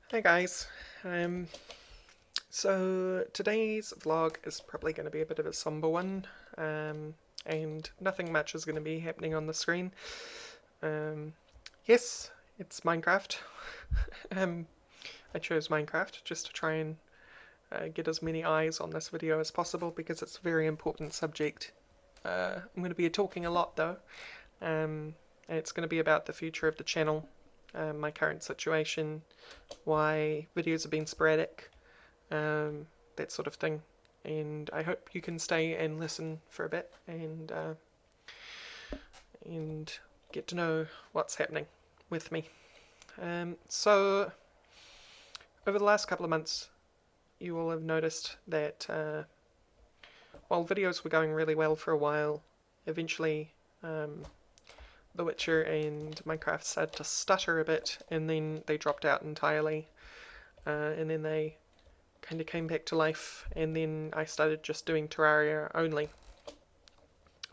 Hey guys, um, so today's vlog is probably going to be a bit of a somber one, and nothing much is going to be happening on the screen. Um, yes, it's Minecraft. um, I chose Minecraft just to try and get as many eyes on this video as possible because it's a very important subject. I'm going to be talking a lot though, and it's going to be about the future of the channel, my current situation, why videos have been sporadic, that sort of thing. And I hope you can stay and listen for a bit and get to know what's happening with me. So over the last couple of months, you will have noticed that while videos were going really well for a while, eventually The Witcher and Minecraft started to stutter a bit, and then they dropped out entirely, and then they kind of came back to life, and then I started just doing Terraria only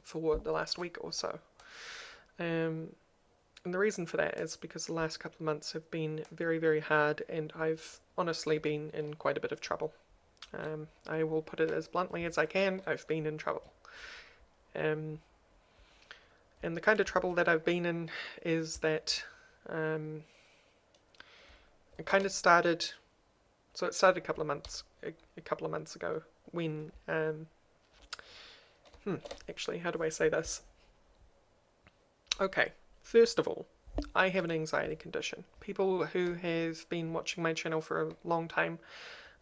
for the last week or so. And the reason for that is because the last couple of months have been very, very hard, and I've honestly been in quite a bit of trouble. I will put it as bluntly as I can, I've been in trouble. Um, and the kind of trouble that I've been in is that it kind of started. So it started a couple of months ago when. Actually, how do I say this? Okay, first of all, I have an anxiety condition. People who have been watching my channel for a long time,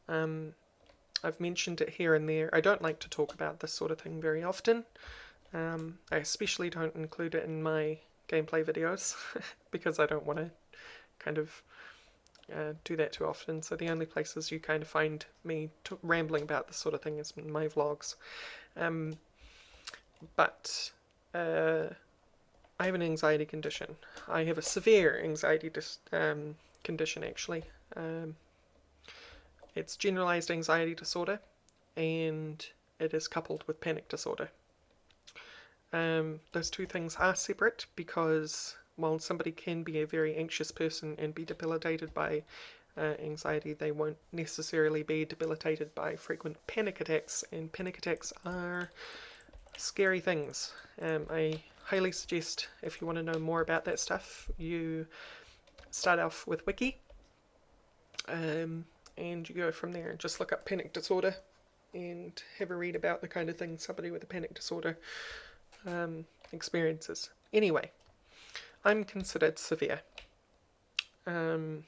I've mentioned it here and there. I don't like to talk about this sort of thing very often. I especially don't include it in my gameplay videos because I don't want to kind of do that too often. So the only places you kind of find me rambling about this sort of thing is in my vlogs. But I have an anxiety condition. I have a severe anxiety condition, actually. It's generalized anxiety disorder, and it is coupled with panic disorder. Those two things are separate because while somebody can be a very anxious person and be debilitated by anxiety, they won't necessarily be debilitated by frequent panic attacks, and panic attacks are scary things. I highly suggest, if you want to know more about that stuff, you start off with Wiki, and you go from there and just look up panic disorder and have a read about the kind of things somebody with a panic disorder experiences. Anyway, I'm considered severe. And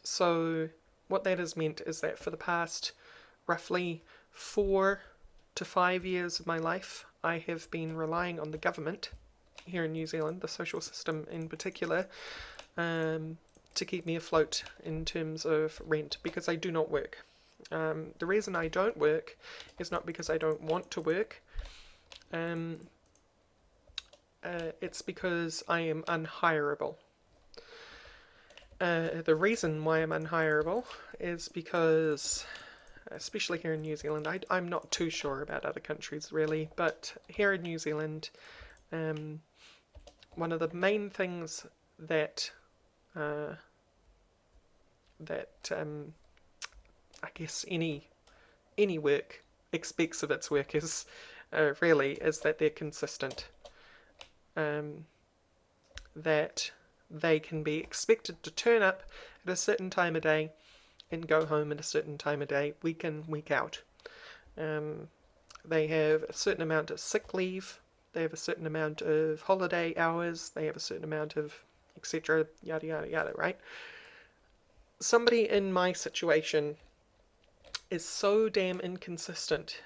so what that has meant is that for the past roughly 4 to 5 years of my life, I have been relying on the government here in New Zealand, the social system in particular, to keep me afloat in terms of rent because I do not work. The reason I don't work is not because I don't want to work. It's because I am unhireable. The reason why I'm unhireable is because, especially here in New Zealand, I'm not too sure about other countries really, but here in New Zealand, one of the main things that I guess any work expects of its workers really is that they're consistent. That they can be expected to turn up at a certain time of day and go home at a certain time of day, week in, week out. They have a certain amount of sick leave, they have a certain amount of holiday hours, they have a certain amount of etc. Yada yada yada, right? Somebody in my situation is so damn inconsistent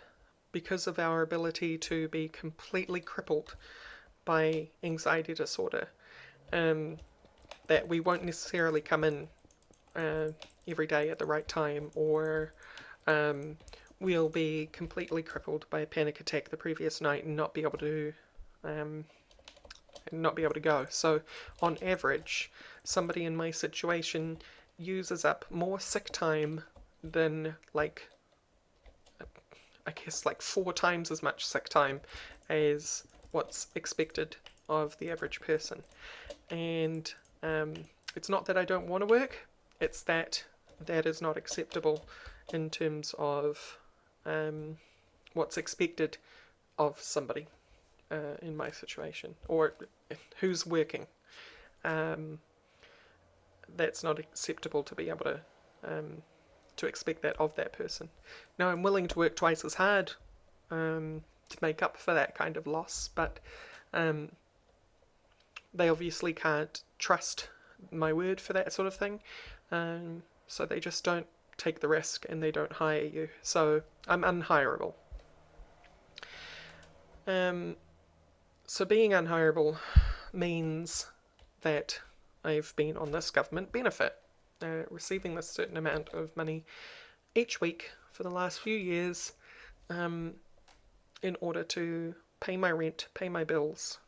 because of our ability to be completely crippled by anxiety disorder, that we won't necessarily come in every day at the right time, or we'll be completely crippled by a panic attack the previous night and not be able to go. So on average, somebody in my situation uses up more sick time than I guess 4 times as much sick time as what's expected of the average person. And it's not that I don't want to work, It's that is not acceptable in terms of what's expected of somebody in my situation, or who's working. That's not acceptable to be able to expect that of that person. Now, I'm willing to work twice as hard to make up for that kind of loss, but they obviously can't trust my word for that sort of thing, so they just don't take the risk and they don't hire you. So I'm unhireable. So being unhireable means that I've been on this government benefit, receiving this certain amount of money each week for the last few years, in order to pay my rent, pay my bills,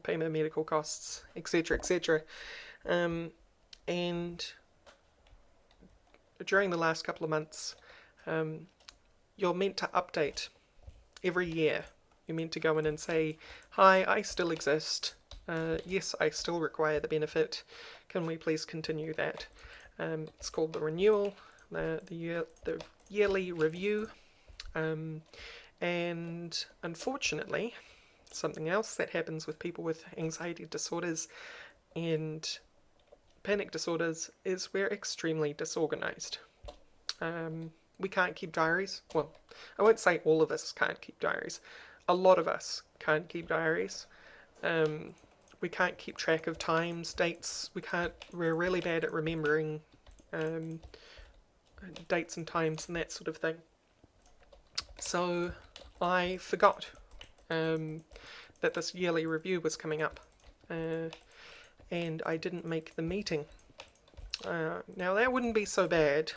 pay my medical costs, etc., etc. And during the last couple of months, you're meant to update every year. You're meant to go in and say, hi, I still exist. Yes, I still require the benefit. Can we please continue that? It's called the renewal, the yearly review. And unfortunately, something else that happens with people with anxiety disorders and panic disorders is we're extremely disorganized. We can't keep diaries. Well, I won't say all of us can't keep diaries. A lot of us can't keep diaries. We can't keep track of times, dates. We're really bad at remembering dates and times and that sort of thing. So I forgot that this yearly review was coming up, and I didn't make the meeting. Now that wouldn't be so bad,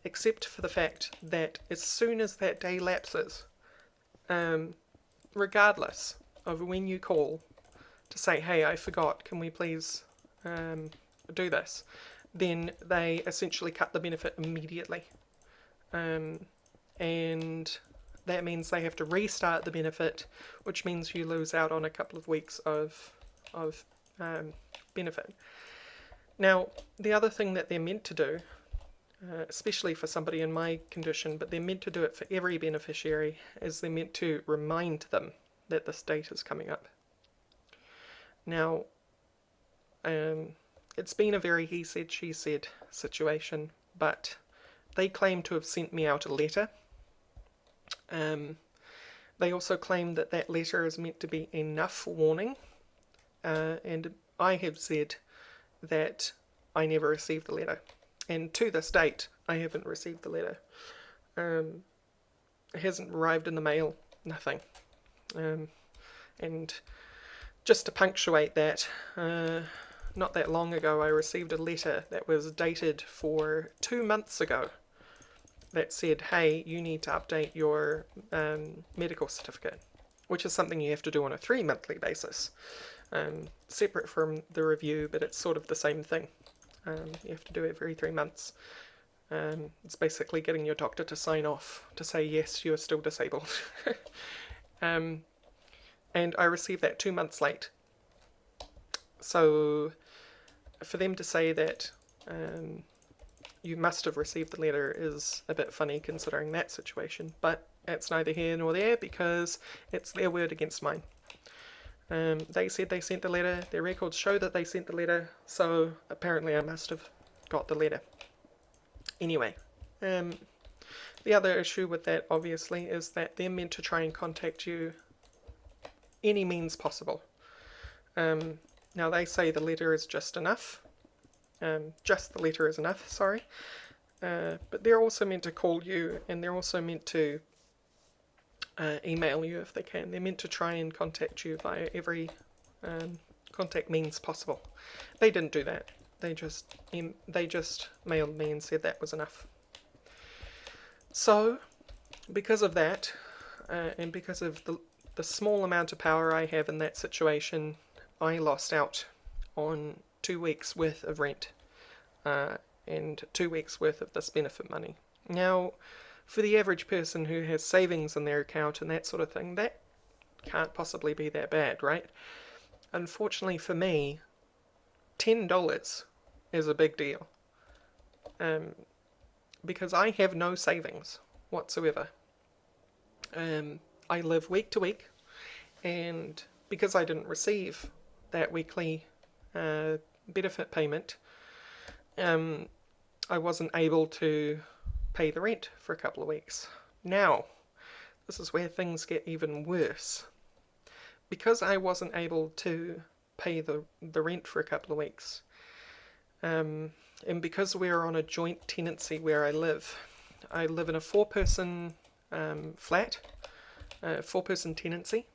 except for the fact that as soon as that day lapses, regardless of when you call to say, hey, I forgot, can we please do this, then they essentially cut the benefit immediately. And that means they have to restart the benefit, which means you lose out on a couple of weeks of benefit. Now, the other thing that they're meant to do, especially for somebody in my condition, but they're meant to do it for every beneficiary, is they're meant to remind them that this date is coming up. Now, it's been a very he said, she said situation, but they claim to have sent me out a letter. They also claim that that letter is meant to be enough warning, and I have said that I never received the letter, and to this date I haven't received the letter. It hasn't arrived in the mail, nothing. And just to punctuate that, not that long ago I received a letter that was dated for 2 months ago that said, hey, you need to update your medical certificate, which is something you have to do on a 3-monthly basis, separate from the review, but it's sort of the same thing. You have to do it every 3 months. It's basically getting your doctor to sign off to say, yes, you are still disabled. And I received that 2 months late. So for them to say that you must have received the letter is a bit funny considering that situation, but it's neither here nor there because it's their word against mine. They said they sent the letter, their records show that they sent the letter, so apparently I must have got the letter. Anyway, the other issue with that obviously is that they're meant to try and contact you any means possible. Now they say the letter is just enough. Just the letter is enough, sorry. But they're also meant to call you, and they're also meant to email you if they can. They're meant to try and contact you via every contact means possible. They didn't do that. They just mailed me and said that was enough. So, because of that, and because of the small amount of power I have in that situation, I lost out on 2 weeks worth of rent and 2 weeks worth of this benefit money. Now, for the average person who has savings in their account and that sort of thing, that can't possibly be that bad, right? Unfortunately for me, $10 is a big deal. Because I have no savings whatsoever. I live week to week, and because I didn't receive that weekly benefit payment, I wasn't able to pay the rent for a couple of weeks. Now, this is where things get even worse. Because I wasn't able to pay the rent for a couple of weeks, and because we're on a joint tenancy where I live in a four-person flat, four-person tenancy,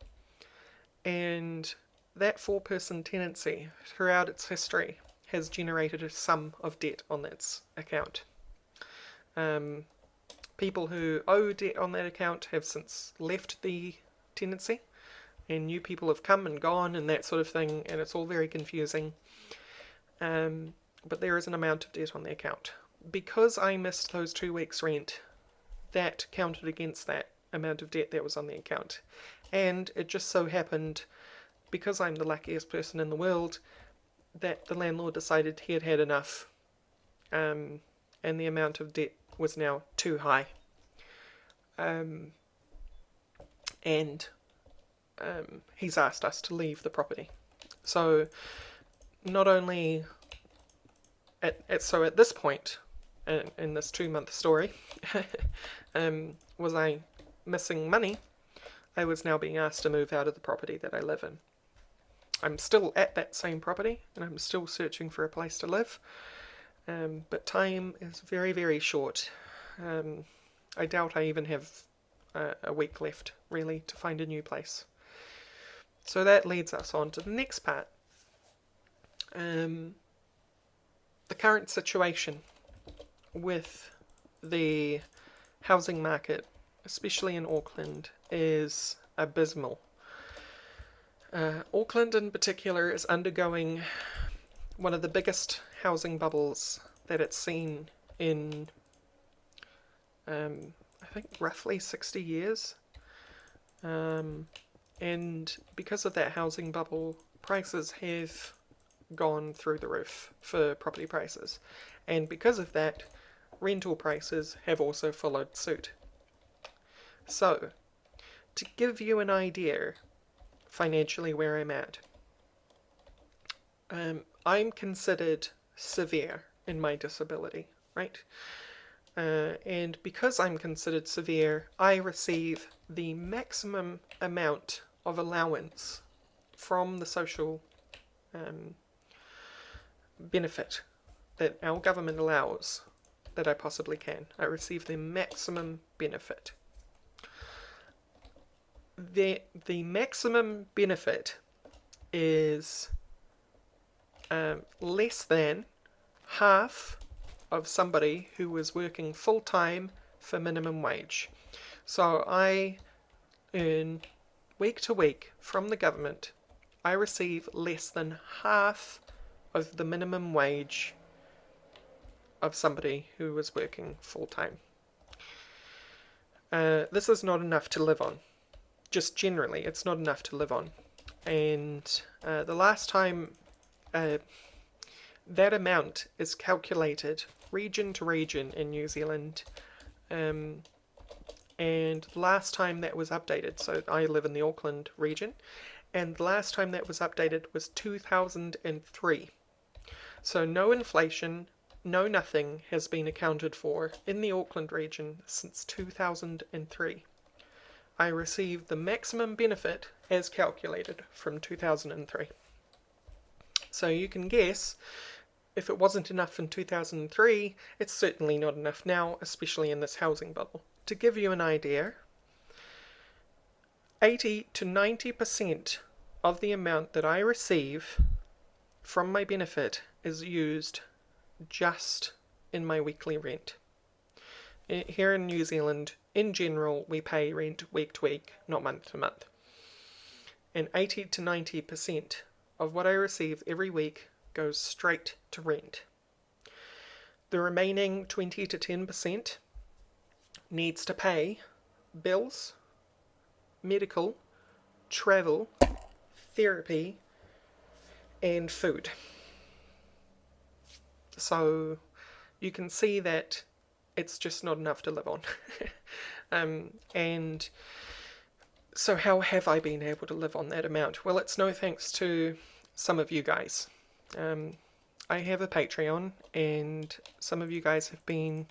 and that four-person tenancy throughout its history has generated a sum of debt on its account. People who owe debt on that account have since left the tenancy, and new people have come and gone and that sort of thing, and it's all very confusing. But there is an amount of debt on the account. Because I missed those 2 weeks' rent, that counted against that amount of debt that was on the account. And it just so happened, because I'm the luckiest person in the world, that the landlord decided he had had enough, and the amount of debt was now too high. And he's asked us to leave the property. So not only at this point in this 2-month story was I missing money, I was now being asked to move out of the property that I live in. I'm still at that same property, and I'm still searching for a place to live, but time is very, very short. I doubt I even have a week left, really, to find a new place. So that leads us on to the next part. The current situation with the housing market, especially in Auckland, is abysmal. Auckland in particular is undergoing one of the biggest housing bubbles that it's seen in, I think, roughly 60 years. And because of that housing bubble, prices have gone through the roof for property prices. And because of that, rental prices have also followed suit. So, to give you an idea financially where I'm at, I'm considered severe in my disability, right? And because I'm considered severe, I receive the maximum amount of allowance from the social benefit that our government allows that I possibly can. I receive the maximum benefit. The maximum benefit is less than half of somebody who was working full-time for minimum wage. So I earn week to week from the government, I receive less than half of the minimum wage of somebody who was working full-time. This is not enough to live on. Just generally, it's not enough to live on. And the last time that amount is calculated region to region in New Zealand, and the last time that was updated, so I live in the Auckland region, and the last time that was updated was 2003. So no inflation, no nothing has been accounted for in the Auckland region since 2003. I received the maximum benefit as calculated from 2003. So you can guess, if it wasn't enough in 2003, it's certainly not enough now, especially in this housing bubble. To give you an idea, 80 to 90% of the amount that I receive from my benefit is used just in my weekly rent. Here in New Zealand, in general, we pay rent week to week, not month to month. And 80 to 90% of what I receive every week goes straight to rent. The remaining 20 to 10% needs to pay bills, medical, travel, therapy, and food. So you can see that it's just not enough to live on. And so how have I been able to live on that amount? Well, it's no thanks to some of you guys. I have a Patreon, and some of you guys have been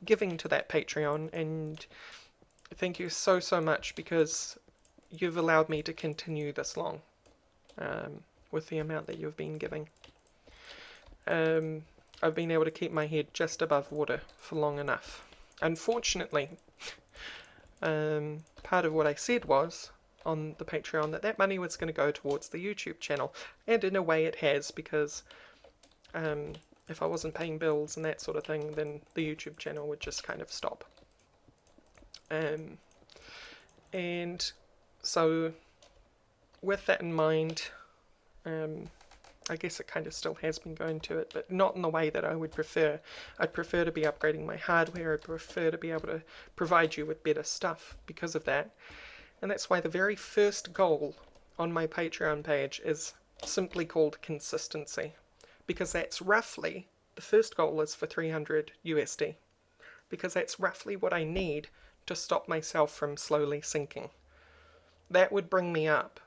giving to that Patreon, and thank you so much, because you've allowed me to continue this long with the amount that you've been giving. I've been able to keep my head just above water for long enough. Unfortunately, part of what I said was on the Patreon that money was going to go towards the YouTube channel, and in a way it has, because if I wasn't paying bills and that sort of thing, then the YouTube channel would just kind of stop. And so with that in mind, I guess it kind of still has been going to it, but not in the way that I would prefer. I'd prefer to be upgrading my hardware. I'd prefer to be able to provide you with better stuff because of that. And that's why the very first goal on my Patreon page is simply called consistency, because that's roughly, the first goal is for 300 USD, because that's roughly what I need to stop myself from slowly sinking. That would bring me up,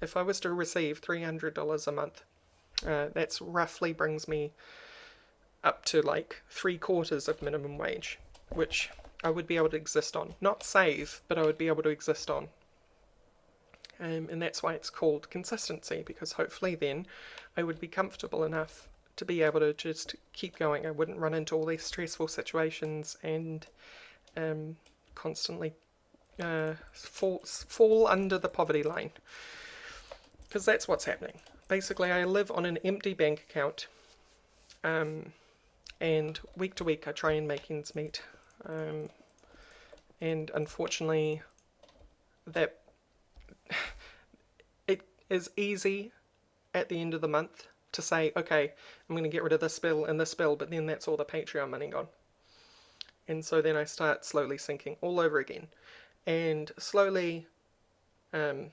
if I was to receive $300 a month, that's roughly brings me up to like 3/4 of minimum wage, which I would be able to exist on. Not save, but I would be able to exist on. And that's why it's called consistency, because hopefully then I would be comfortable enough to be able to just keep going. I wouldn't run into all these stressful situations and constantly fall under the poverty line, because that's what's happening. Basically, I live on an empty bank account, and week to week I try and make ends meet, and unfortunately that it is easy at the end of the month to say, okay, I'm going to get rid of this bill and this bill, but then that's all the Patreon money gone. And so then I start slowly sinking all over again. And slowly, I'm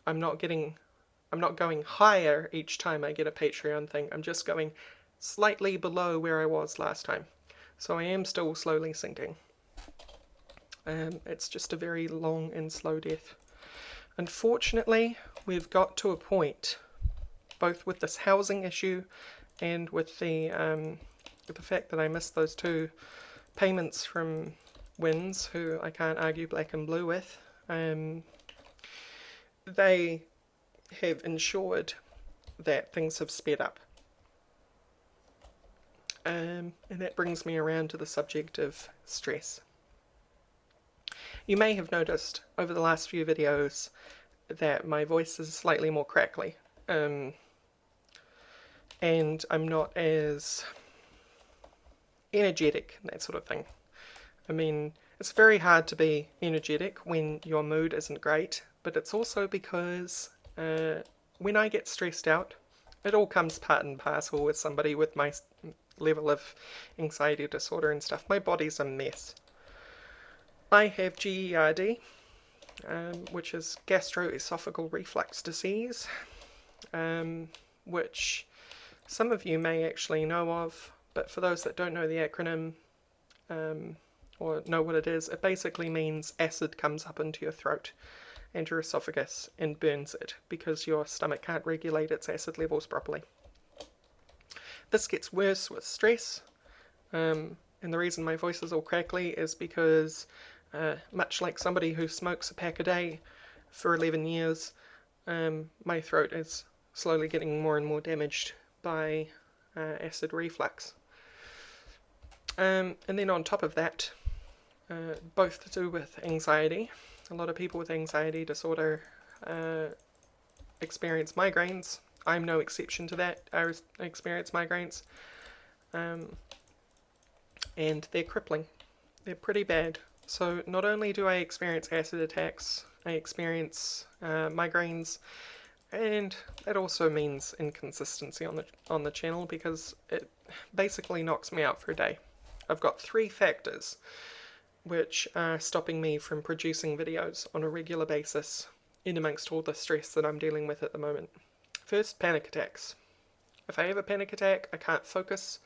not going higher each time I get a Patreon thing. I'm just going slightly below where I was last time. So I am still slowly sinking. It's just a very long and slow death. Unfortunately, we've got to a point, both with this housing issue and with the fact that I missed those 2 payments from Wins, who I can't argue black and blue with. They have ensured that things have sped up. And that brings me around to the subject of stress. You may have noticed over the last few videos that my voice is slightly more crackly, and I'm not as energetic and that sort of thing. I mean, it's very hard to be energetic when your mood isn't great, but it's also because when I get stressed out, it all comes part and parcel with somebody with my level of anxiety disorder and stuff. My body's a mess. I have GERD, which is gastroesophageal reflux disease, which some of you may actually know of, but for those that don't know the acronym or know what it is, it basically means acid comes up into your throat and your esophagus and burns it because your stomach can't regulate its acid levels properly. This gets worse with stress, and the reason my voice is all crackly is because much like somebody who smokes a pack a day for 11 years, my throat is slowly getting more and more damaged by acid reflux. And then on top of that, both to do with anxiety. A lot of people with anxiety disorder experience migraines. I'm no exception to that. I experience migraines. And they're crippling. They're pretty bad. So not only do I experience acid attacks, I experience migraines, and that also means inconsistency on the channel, because it basically knocks me out for a day. I've got 3 factors which are stopping me from producing videos on a regular basis in amongst all the stress that I'm dealing with at the moment. First, panic attacks. If I have a panic attack, I can't focus.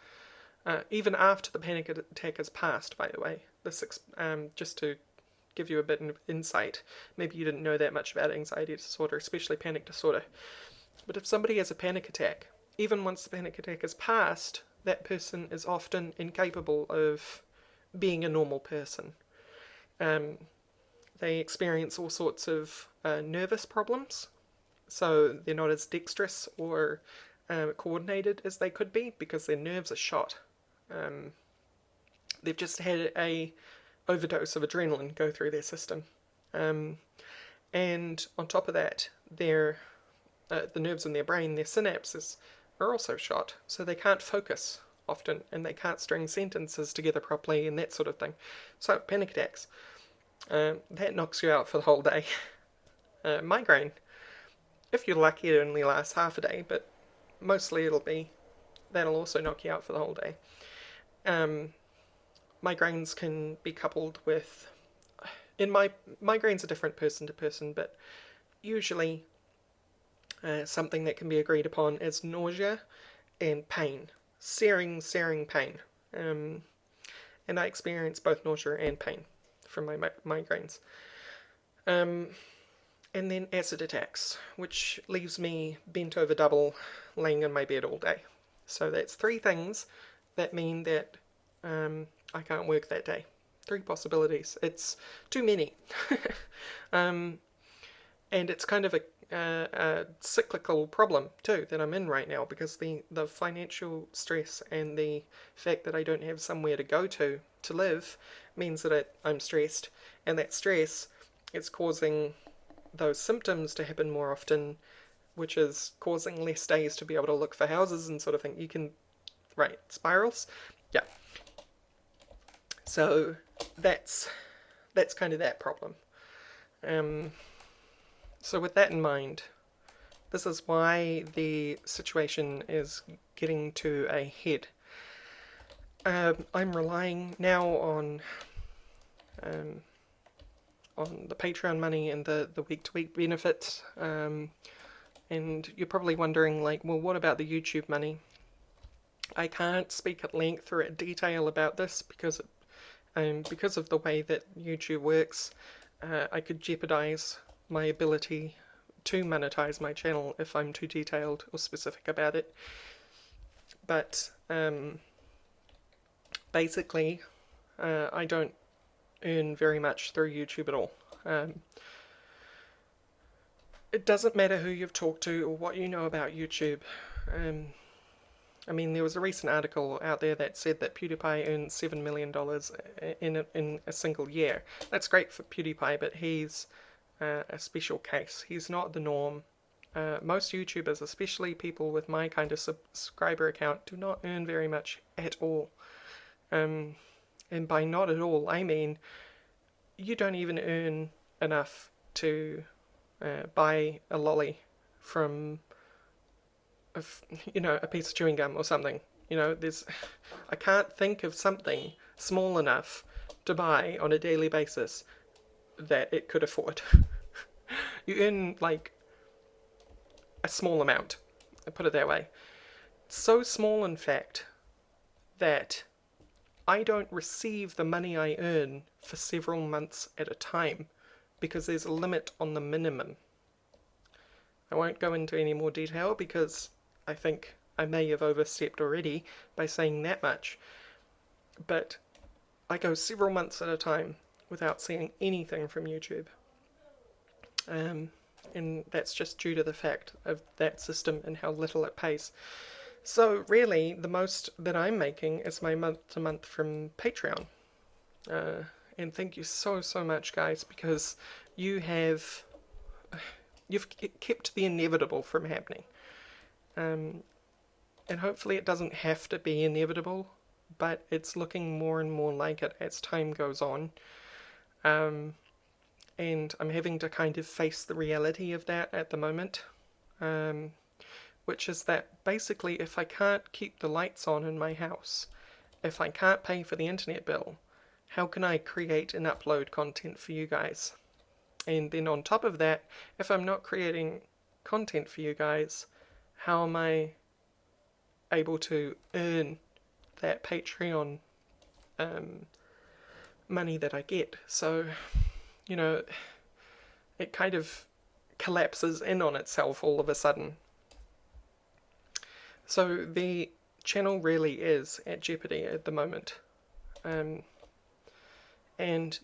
even after the panic attack has passed, by the way. This just to give you a bit of insight. Maybe you didn't know that much about anxiety disorder, especially panic disorder. But if somebody has a panic attack, even once the panic attack has passed, that person is often incapable of being a normal person. They experience all sorts of nervous problems, so they're not as dexterous or coordinated as they could be because their nerves are shot. They've just had a overdose of adrenaline go through their system, and on top of that, the nerves in their brain, their synapses, are also shot, so they can't focus often, and they can't string sentences together properly, and that sort of thing. So panic attacks, that knocks you out for the whole day. Migraine, if you're lucky, it only lasts half a day, but mostly that'll also knock you out for the whole day. Migraines can be coupled with, migraines are different person to person, but usually something that can be agreed upon is nausea and pain, searing pain. And I experience both nausea and pain from my migraines. And then acid attacks, which leaves me bent over double, laying in my bed all day. So that's 3 things that mean that I can't work that day. 3 possibilities. It's too many. And it's kind of a cyclical problem too that I'm in right now, because the financial stress and the fact that I don't have somewhere to go to live means that I'm stressed, and that stress is causing those symptoms to happen more often, which is causing less days to be able to look for houses and sort of thing. You can, right, spirals? Yeah. So that's kind of that problem. So with that in mind, this is why the situation is getting to a head. I'm relying now on the Patreon money and the week-to-week benefits. And you're probably wondering, like, well, what about the YouTube money? I can't speak at length or at detail about this because of the way that YouTube works. I could jeopardize my ability to monetize my channel if I'm too detailed or specific about it. But basically, I don't earn very much through YouTube at all. It doesn't matter who you've talked to or what you know about YouTube. I mean, there was a recent article out there that said that PewDiePie earned $7 million in a single year. That's great for PewDiePie, but he's a special case. He's not the norm. Most YouTubers, especially people with my kind of subscriber account, do not earn very much at all. And by not at all, I mean you don't even earn enough to buy a lolly from a piece of chewing gum or something. I can't think of something small enough to buy on a daily basis that it could afford. You earn like a small amount, I put it that way. So small, in fact, that I don't receive the money I earn for several months at a time because there's a limit on the minimum. I won't go into any more detail because I think I may have overstepped already by saying that much, but I go several months at a time without seeing anything from YouTube. And that's just due to the fact of that system and how little it pays. So really, the most that I'm making is my month-to-month from Patreon. And thank you so much, guys, because you've kept the inevitable from happening. And hopefully it doesn't have to be inevitable, but it's looking more and more like it as time goes on. And I'm having to kind of face the reality of that at the moment, which is that basically if I can't keep the lights on in my house, if I can't pay for the internet bill, how can I create and upload content for you guys? And then on top of that, if I'm not creating content for you guys, how am I able to earn that Patreon money that I get. So, you know, it kind of collapses in on itself all of a sudden. So the channel really is at jeopardy at the moment. And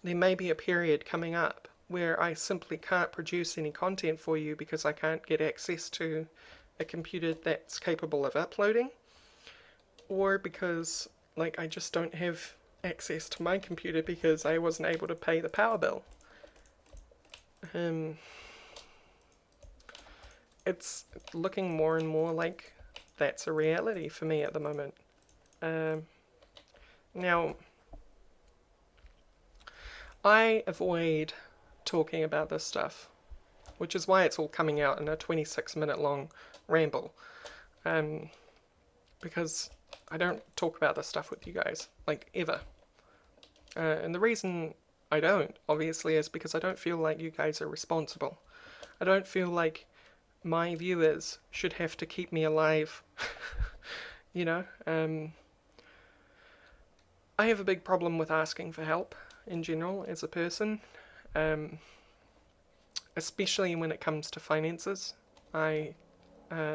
there may be a period coming up where I simply can't produce any content for you because I can't get access to a computer that's capable of uploading, or because I just don't have access to my computer because I wasn't able to pay the power bill. It's looking more and more like that's a reality for me at the moment. Now, I avoid talking about this stuff, which is why it's all coming out in a 26-minute long ramble. Because I don't talk about this stuff with you guys, ever. And the reason I don't, obviously, is because I don't feel like you guys are responsible. I don't feel like my viewers should have to keep me alive. You know? I have a big problem with asking for help in general as a person. Especially when it comes to finances. I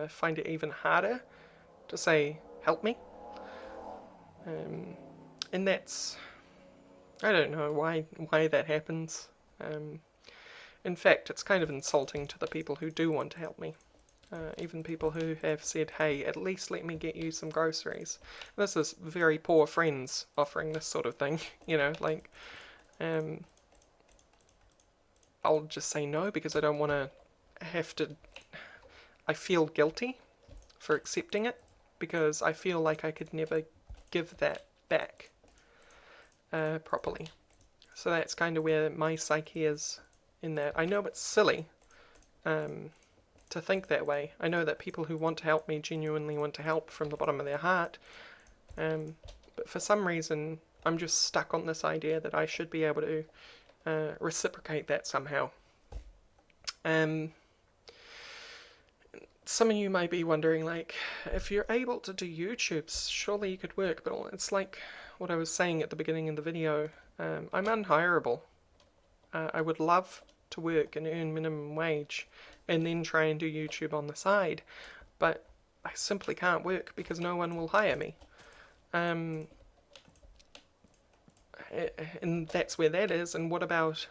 find it even harder to say, help me. And that's, I don't know why that happens. In fact, it's kind of insulting to the people who do want to help me. Even people who have said, hey, at least let me get you some groceries. This is very poor friends offering this sort of thing, you know, I'll just say no because I don't want to have to. I feel guilty for accepting it because I feel like I could never give that back properly. So that's kind of where my psyche is in that. I know it's silly to think that way. I know that people who want to help me genuinely want to help from the bottom of their heart. But for some reason, I'm just stuck on this idea that I should be able to reciprocate that somehow. Some of you might be wondering, if you're able to do YouTube, surely you could work, but it's like what I was saying at the beginning of the video. I'm unhireable. I would love to work and earn minimum wage and then try and do YouTube on the side, but I simply can't work because no one will hire me. And that's where that is. And what about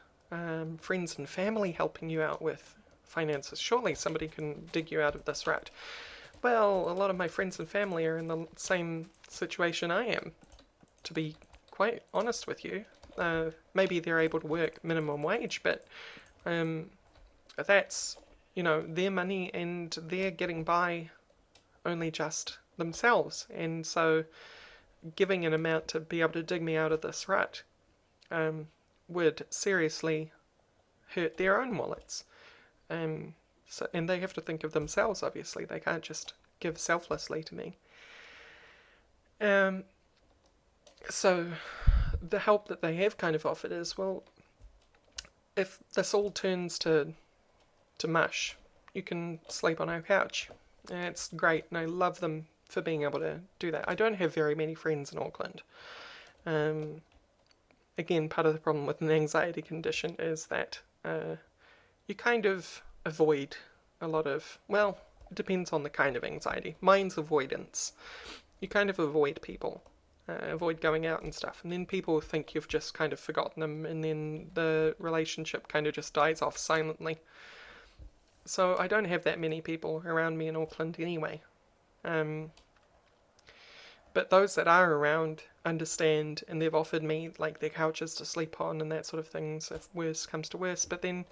friends and family helping you out with finances? Surely somebody can dig you out of this rut. Well, a lot of my friends and family are in the same situation I am, to be quite honest with you. Maybe they're able to work minimum wage, but that's, their money and they're getting by only just themselves. And so giving an amount to be able to dig me out of this rut would seriously hurt their own wallets. And they have to think of themselves, obviously. They can't just give selflessly to me. So the help that they have kind of offered is, well, if this all turns to mush, you can sleep on our couch. And it's great, and I love them for being able to do that. I don't have very many friends in Auckland. Again, part of the problem with an anxiety condition is that you kind of avoid a lot of, well, it depends on the kind of anxiety. Mine's avoidance. You kind of avoid people, avoid going out and stuff, and then people think you've just kind of forgotten them, and then the relationship kind of just dies off silently. So I don't have that many people around me in Auckland anyway. But those that are around understand, and they've offered me their couches to sleep on and that sort of things if worse comes to worse. But then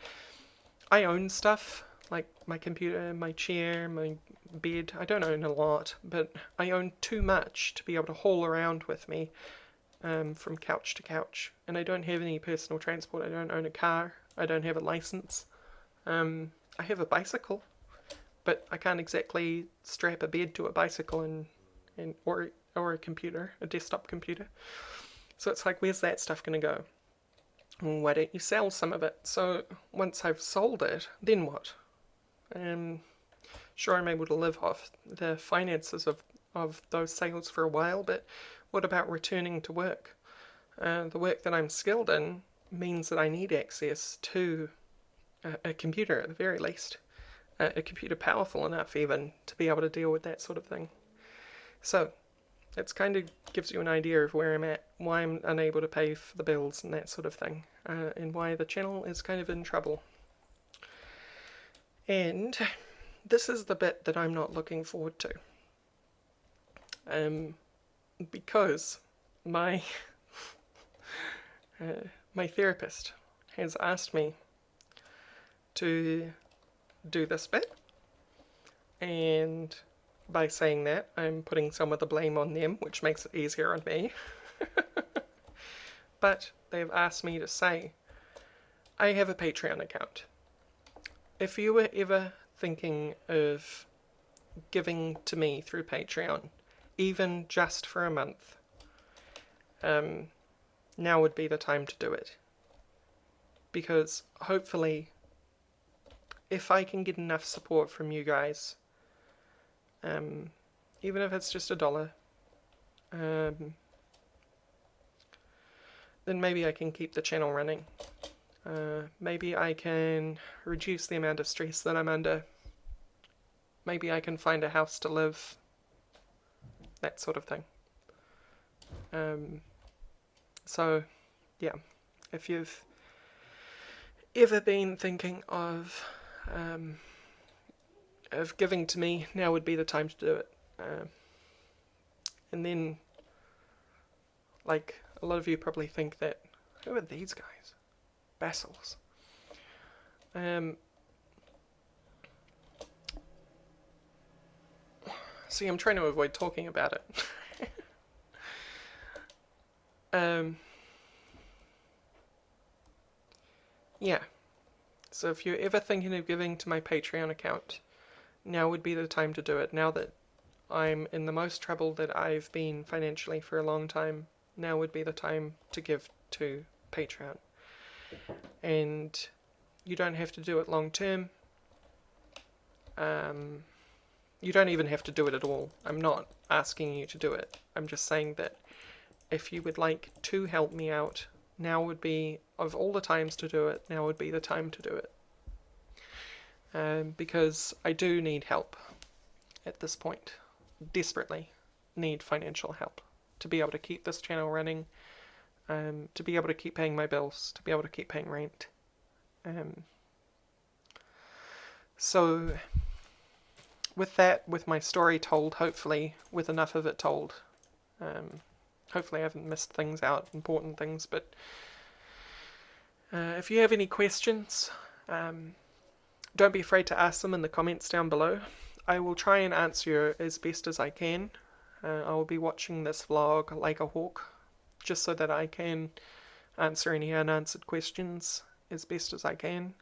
I own stuff like my computer, my chair, my bed. I don't own a lot, but I own too much to be able to haul around with me from couch to couch. And I don't have any personal transport. I don't own a car. I don't have a license. I have a bicycle, but I can't exactly strap a bed to a bicycle or a computer, a desktop computer. So it's where's that stuff going to go? Well, why don't you sell some of it? So once I've sold it, then what? Sure, I'm able to live off the finances of those sales for a while, but What about returning to work? The work that I'm skilled in means that I need access to a computer at the very least. A computer powerful enough even to be able to deal with that sort of thing. So it's kind of gives you an idea of where I'm at, why I'm unable to pay for the bills and that sort of thing, and why the channel is kind of in trouble. And this is the bit that I'm not looking forward to. Because my my therapist has asked me to do this bit, and by saying that, I'm putting some of the blame on them, which makes it easier on me. But they've asked me to say, I have a Patreon account. If you were ever thinking of giving to me through Patreon, even just for a month, now would be the time to do it. Because hopefully, if I can get enough support from you guys, even if it's just $1, then maybe I can keep the channel running. Maybe I can reduce the amount of stress that I'm under. Maybe I can find a house to live. That sort of thing. So, yeah, if you've ever been thinking of giving to me, now would be the time to do it. And then, like, a lot of you probably think that, who are these guys? Basils. See, I'm trying to avoid talking about it. Yeah. So if you're ever thinking of giving to my Patreon account, now would be the time to do it. Now that I'm in the most trouble that I've been financially for a long time, now would be the time to give to Patreon. And you don't have to do it long term. You don't even have to do it at all. I'm not asking you to do it. I'm just saying that if you would like to help me out, now would be, of all the times to do it, now would be the time to do it. Because I do need help at this point. Desperately need financial help to be able to keep this channel running, to be able to keep paying my bills, to be able to keep paying rent. So with that, with my story told, hopefully, with enough of it told, hopefully I haven't missed things out, important things, but if you have any questions, don't be afraid to ask them in the comments down below. I will try and answer as best as I can. I will be watching this vlog like a hawk, just so that I can answer any unanswered questions as best as I can,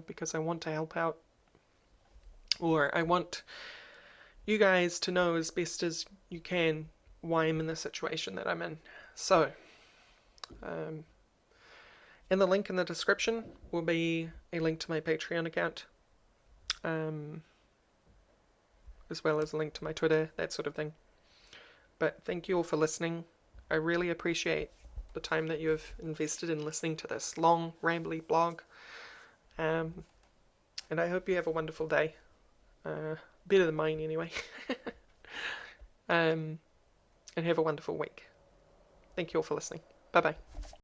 because I want to help out, or I want you guys to know as best as you can why I'm in the situation that I'm in. So, in the link in the description will be a link to my Patreon account, as well as a link to my Twitter, that sort of thing. But thank you all for listening. I really appreciate the time that you have invested in listening to this long, rambly blog. And I hope you have a wonderful day. Better than mine anyway. And have a wonderful week. Thank you all for listening. Bye bye.